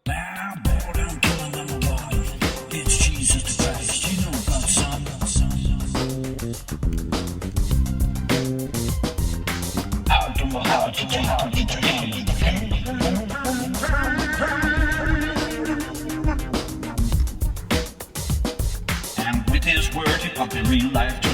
Now, Lord, I'm killing them alive. It's Jesus Christ, you know that song. Out of my heart, to take it to him. And with his word, he put the real life to